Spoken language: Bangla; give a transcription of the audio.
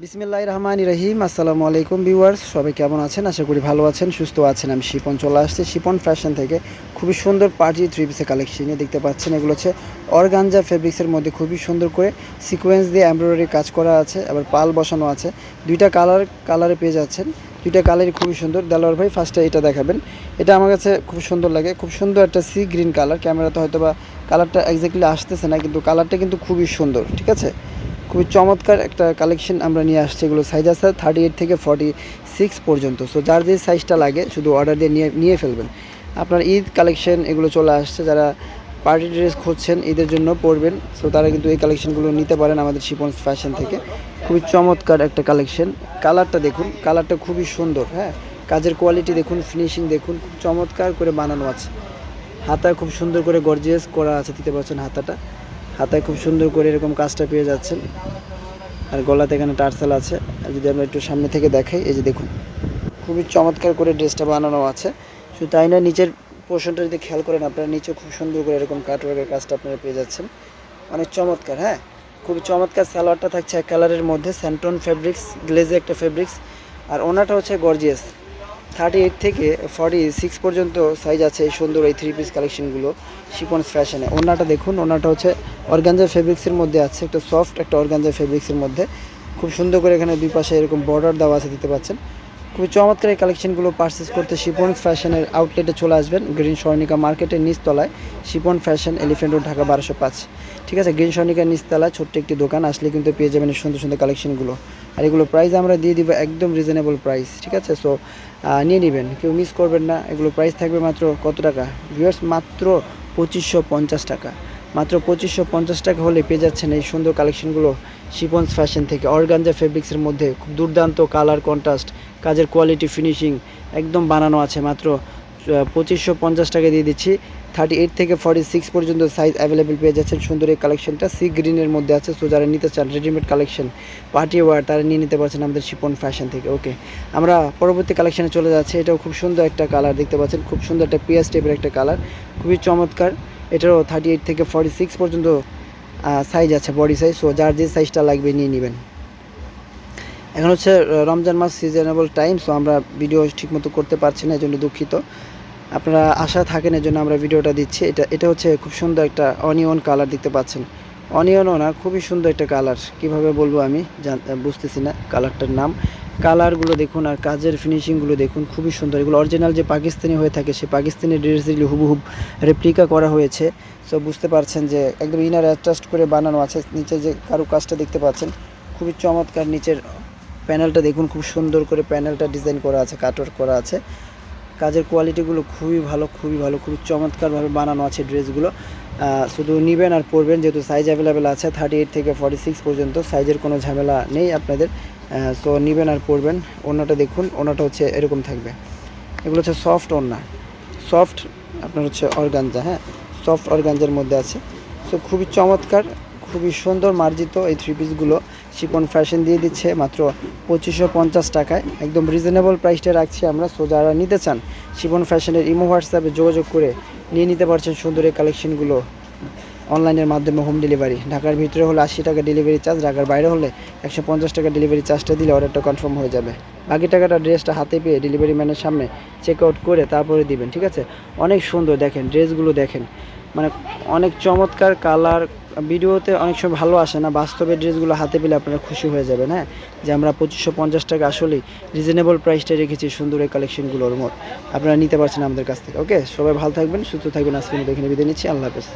বিসমিল্লাহির রহমানির রহিম। আসসালামু আলাইকুম ভিউয়ার্স, সবাই কেমন আছেন? আশা করি ভালো আছেন, সুস্থ আছেন। আমি শিপন চলে আসছি শিপন ফ্যাশন থেকে খুবই সুন্দর পার্টি থ্রি পিসের কালেকশন নিয়ে। দেখতে পাচ্ছেন এগুলো হচ্ছে অর্গানজা ফেব্রিক্সের মধ্যে খুবই সুন্দর করে সিকোয়েন্স দিয়ে এমব্রয়ডারি কাজ করা আছে, আবার পাল বসানো আছে। দুইটা কালারে পেয়ে যাচ্ছেন, দুইটা কালারই খুবই সুন্দর। দেলোয়ার ভাই ফার্স্টে এটা দেখাবেন। এটা আমার কাছে খুব সুন্দর লাগে, খুব সুন্দর একটা সি গ্রিন কালার। ক্যামেরাতে হয়তো বা কালারটা এক্স্যাক্টলি আসতেছে না, কিন্তু কালারটা কিন্তু খুবই সুন্দর, ঠিক আছে? খুবই চমৎকার একটা কালেকশন আমরা নিয়ে আসছি। এগুলো সাইজ আছে 38 থেকে 46 পর্যন্ত। সো যার যে সাইজটা লাগে শুধু অর্ডার দিয়ে নিয়ে ফেলবেন। আপনার ঈদ কালেকশন এগুলো চলে আসছে, যারা পার্টি ড্রেস খুঁজছেন ঈদের জন্য পরবেন, সো তারা কিন্তু এই কালেকশনগুলো নিতে পারেন আমাদের শিপন ফ্যাশন থেকে। খুবই চমৎকার একটা কালেকশন। কালারটা দেখুন, কালারটা খুবই সুন্দর। হ্যাঁ, কাজের কোয়ালিটি দেখুন, ফিনিশিং দেখুন, খুব চমৎকার করে বানানো আছে। হাতায় খুব সুন্দর করে গর্জিয়াস করা আছে, দিতে পারছেন হাতায় খুব সুন্দর করে এরকম কাজটা পেয়ে যাচ্ছেন। আর গলাতে এখানে টার্সেল আছে। আর যদি আমরা একটু সামনে থেকে দেখাই, এই যে দেখুন খুবই চমৎকার করে ড্রেসটা বানানো আছে। শুধু তাই না, নিচের পোর্শনটা যদি খেয়াল করেন আপনারা, নিচে খুব সুন্দর করে এরকম কাটওয়ার্কের কাজটা আপনারা পেয়ে যাচ্ছেন। অনেক চমৎকার। হ্যাঁ, খুবই চমৎকার। সালোয়ারটা থাকছে এক কালারের মধ্যে, স্যান্টন ফেব্রিক্স, গ্লেজে একটা ফেব্রিক্স। আর ওনাটা হচ্ছে গর্জিয়াস। 38 থেকে 46 পর্যন্ত সাইজ আছে এই সুন্দর এই থ্রি পিস কালেকশনগুলো শিপন্স ফ্যাশনে। ওনাটা দেখুন, ওনাটা হচ্ছে অর্গানজা ফেব্রিক্সের মধ্যে আছে, একটা সফট একটা অর্গানজা ফেব্রিক্সের মধ্যে। খুব সুন্দর করে এখানে দুই পাশে এরকম বর্ডার দেওয়া আছে, দিতে পাচ্ছেন। খুবই চমৎকার এই কালেকশনগুলো পারচেস করতে শিপন্স ফ্যাশনের আউটলেটে চলে আসবেন, গ্রিন স্বর্ণিকা মার্কেটের নিচতলায় Shipon fashion, elephant road, Dhaka 1205। ঠিক আছে, গ্রিন স্বর্ণিকার নিচতলায় ছোট্ট একটি দোকান, আসলে কিন্তু পেয়ে যাবেন সুন্দর সুন্দর কালেকশনগুলো। আর এগুলো প্রাইস আমরা দিয়ে দিব একদম রিজনেবল প্রাইস, ঠিক আছে? সো নিয়ে নেবেন, কেউ মিস করবেন না। এগুলো প্রাইস থাকবে মাত্র কত টাকা ভিউয়ার্স? মাত্র 2550 টাকা। মাত্র 2550 টাকা হলে পেয়ে যাচ্ছেন এই সুন্দর কালেকশনগুলো শিপন্স ফ্যাশন থেকে। অর্গানজা ফেব্রিক্সের মধ্যে খুব দুর্দান্ত কালার কন্ট্রাস্ট, কাজের কোয়ালিটি, ফিনিশিং একদম বানানো আছে। মাত্র 2550 টাকা দিয়ে দিচ্ছি। 38 থেকে 46 পর্যন্ত সাইজ অ্যাভেলেবেল পেয়ে যাচ্ছেন। সুন্দর এই কালেকশনটা সি গ্রিনের মধ্যে আছে। সো যারা নিতে চান রেডিমেড কালেকশন, পার্টি ওয়ার, তারা নিয়ে নিতে পারছেন আমাদের শিপন ফ্যাশন থেকে। ওকে, আমরা পরবর্তী কালেকশনে চলে যাচ্ছি। এটাও খুব সুন্দর একটা কালার, দেখতে পাচ্ছেন, খুব সুন্দর একটা পিয়াজ টাইপের একটা কালার, খুবই চমৎকার। এটারও 38 থেকে 46 পর্যন্ত সাইজ আছে, বডি সাইজ। সো যার যে সাইজটা লাগবে নিয়ে নেবেন। এখন হচ্ছে রমজান মাস, সিজনেবল টাইম। সো আমরা ভিডিও ঠিকমতো করতে পারছি না, এই জন্য দুঃখিত। আপনারা আশা থাকেন, এই জন্য আমরা ভিডিওটা দিচ্ছি। এটা হচ্ছে খুব সুন্দর একটা অনিয়ন কালার, দেখতে পাচ্ছেন। অনিয়নও না, খুবই সুন্দর একটা কালার। কিভাবে বলবো আমি বুঝতেছি না কালারটার নাম। কালারগুলো দেখুন আর কাজের ফিনিশিংগুলো দেখুন, খুবই সুন্দর। এগুলো অরিজিনাল যে পাকিস্তানি হয়ে থাকে, সেই পাকিস্তানি ড্রেসগুলি হুবহুব রেপ্লিকা করা হয়েছে। সো বুঝতে পারছেন যে একদম ইনার অ্যাডজাস্ট করে বানানো আছে। নিচে যে কারুকাজটা দেখতে পাচ্ছেন, খুবই চমৎকার। নিচের প্যানেলটা দেখুন, খুব সুন্দর করে প্যানেলটা ডিজাইন করা আছে, কাটওয়ার্ক করা আছে। কাজের কোয়ালিটিগুলো খুবই ভালো, খুবই ভালো, খুবই চমৎকারভাবে বানানো আছে ড্রেসগুলো। শুধু নেবেন আর পরবেন, যেহেতু সাইজ অ্যাভেলেবেল আছে 38 থেকে 46 পর্যন্ত। সাইজের কোনো ঝামেলা নেই আপনাদের। সো নেবেন আর পরবেন। ওড়নাটা দেখুন, ওড়নাটা হচ্ছে এরকম থাকবে। এগুলো হচ্ছে সফট ওড়না, সফট আপনার হচ্ছে অর্গানজা। হ্যাঁ, সফট অর্গানজার মধ্যে আছে। সো খুবই চমৎকার, খুবই সুন্দর মার্জিত এই থ্রি পিসগুলো শিপন ফ্যাশন দিয়ে দিচ্ছে মাত্র 2550 টাকায়। একদম রিজনেবল প্রাইসটা রাখছি আমরা। সো যারা নিতে চান শিপন ফ্যাশনের ইমো হোয়াটসঅ্যাপে যোগাযোগ করে নিয়ে নিতে পারছেন সুন্দর এই কালেকশনগুলো অনলাইনের মাধ্যমে। হোম ডেলিভারি ঢাকার ভিতরে হলে 80 টাকা ডেলিভারি চার্জ, ঢাকার বাইরে হলে 150 টাকা ডেলিভারি চার্জটা দিলে অর্ডারটা কনফার্ম হয়ে যাবে। বাকি টাকাটা ড্রেসটা হাতে পেয়ে ডেলিভারি ম্যানের সামনে চেক আউট করে তারপরে দিবেন, ঠিক আছে? অনেক সুন্দর, দেখেন ড্রেসগুলো দেখেন, মানে অনেক চমৎকার কালার। ভিডিওতে অনেক সময় ভালো আসে না, বাস্তবে ড্রেসগুলো হাতে পেলে আপনারা খুশি হয়ে যাবেন। হ্যাঁ, যে আমরা 2550 টাকা আসলেই রিজনেবল প্রাইসটা রেখেছি সুন্দর এই কালেকশনগুলোর মোট। আপনারা নিতে পারছেন আমাদের কাছ থেকে। ওকে, সবাই ভালো থাকবেন, সুস্থ থাকবেন। আজকের মতো এখানে বিদায় নিচ্ছি। আল্লাহ হাফেজ।